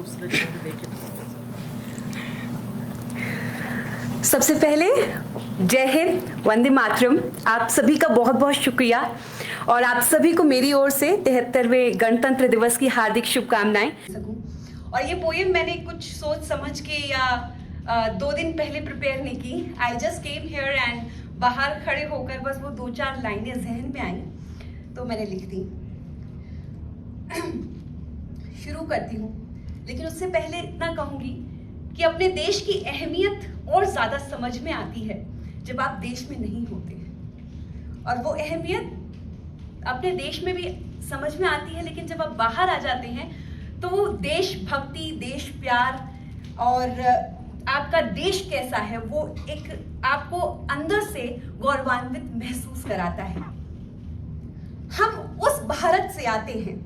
खूबसूरत शब्द देखे। सबसे पहले जय हिंद, वंदे मातरम। आप सभी का बहुत बहुत शुक्रिया और आप सभी को मेरी ओर से 73वें गणतंत्र दिवस की हार्दिक शुभकामनाएं। और ये पोएम मैंने कुछ सोच समझ के या 2 दिन पहले प्रिपेयर नहीं की। I just came here and बाहर खड़े होकर बस वो 2-4 लाइनें जहन में आई तो मैंने लिख दी। शुरू करती हूँ, लेकिन उससे पहले इतना कहूंगी कि अपने देश की अहमियत और ज्यादा समझ में आती है जब आप देश में नहीं होते हैं, और वो अहमियत अपने देश में भी समझ में आती है, लेकिन जब आप बाहर आ जाते हैं तो वो देशभक्ति, देश प्यार और आपका देश कैसा है वो एक आपको अंदर से गौरवान्वित महसूस कराता है। हम उस भारत से आते हैं,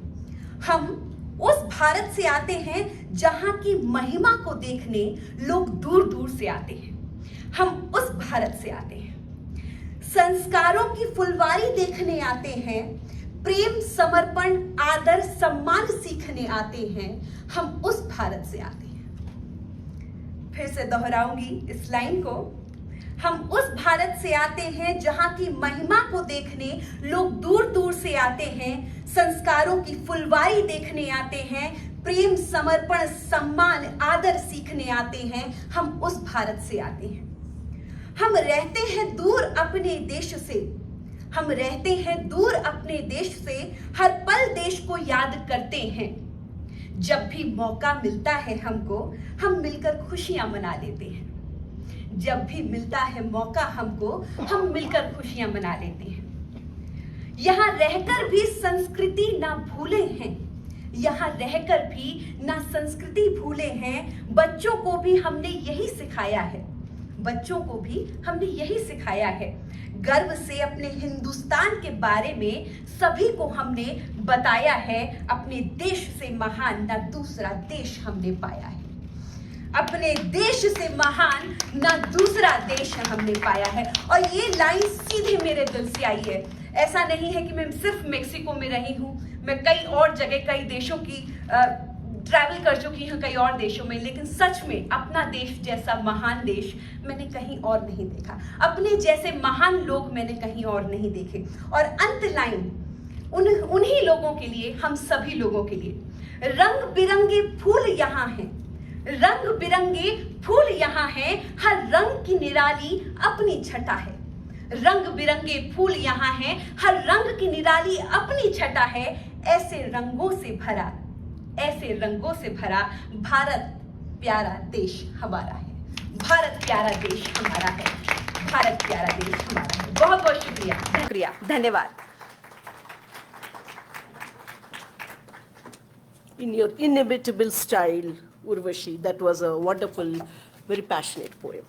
हम उस भारत से आते हैं जहां की महिमा को देखने लोग दूर दूर से आते हैं। हम उस भारत से आते हैं, संस्कारों की फुलवारी देखने आते हैं, प्रेम, समर्पण, आदर, सम्मान सीखने आते हैं। हम उस भारत से आते हैं। फिर से दोहराऊंगी इस लाइन को। हम उस भारत से आते हैं जहां की महिमा को देखने लोग दूर दूर से आते हैं, संस्कारों की फुलवारी देखने आते हैं, प्रेम, समर्पण, सम्मान, आदर सीखने आते हैं। हम उस भारत से आते हैं। हम रहते हैं दूर अपने देश से, हम रहते हैं दूर अपने देश से, हर पल देश को याद करते हैं। जब भी मौका मिलता है हमको, हम मिलकर खुशियां मना लेते हैं। जब भी मिलता है मौका हमको, हम मिलकर खुशियां मना लेते हैं। यहां रहकर भी संस्कृति ना भूले हैं, यहां रहकर भी ना संस्कृति भूले हैं। बच्चों को भी हमने यही सिखाया है, बच्चों को भी हमने यही सिखाया है। गर्व से अपने हिंदुस्तान के बारे में सभी को हमने बताया है। अपने देश से महान ना दूसरा देश हमने पाया है, अपने देश से महान ना दूसरा देश हमने पाया है। और ये लाइन सीधे मेरे दिल से आई है। ऐसा नहीं है कि मैं सिर्फ मेक्सिको में रही हूँ, मैं कई और जगह, कई देशों की ट्रैवल कर चुकी हूँ, कई और देशों में, लेकिन सच में अपना देश जैसा महान देश मैंने कहीं और नहीं देखा। अपने जैसे महान लोग मैंने कहीं और नहीं देखे। और अंत लाइन उन्हीं लोगों के लिए, हम सभी लोगों के लिए। रंग बिरंगे फूल यहाँ हैं, रंग बिरंगे फूल यहाँ हैं, हर रंग की निराली अपनी छटा है। रंग बिरंगे फूल यहाँ हैं, हर रंग की निराली अपनी छटा है। ऐसे रंगों से भरा, ऐसे रंगों से भरा भारत प्यारा देश हमारा है। भारत प्यारा देश हमारा है, भारत प्यारा देश हमारा है। बहुत बहुत शुक्रिया, शुक्रिया, धन्यवाद। In your inimitable style, Urvashi, that was a wonderful, very passionate poem.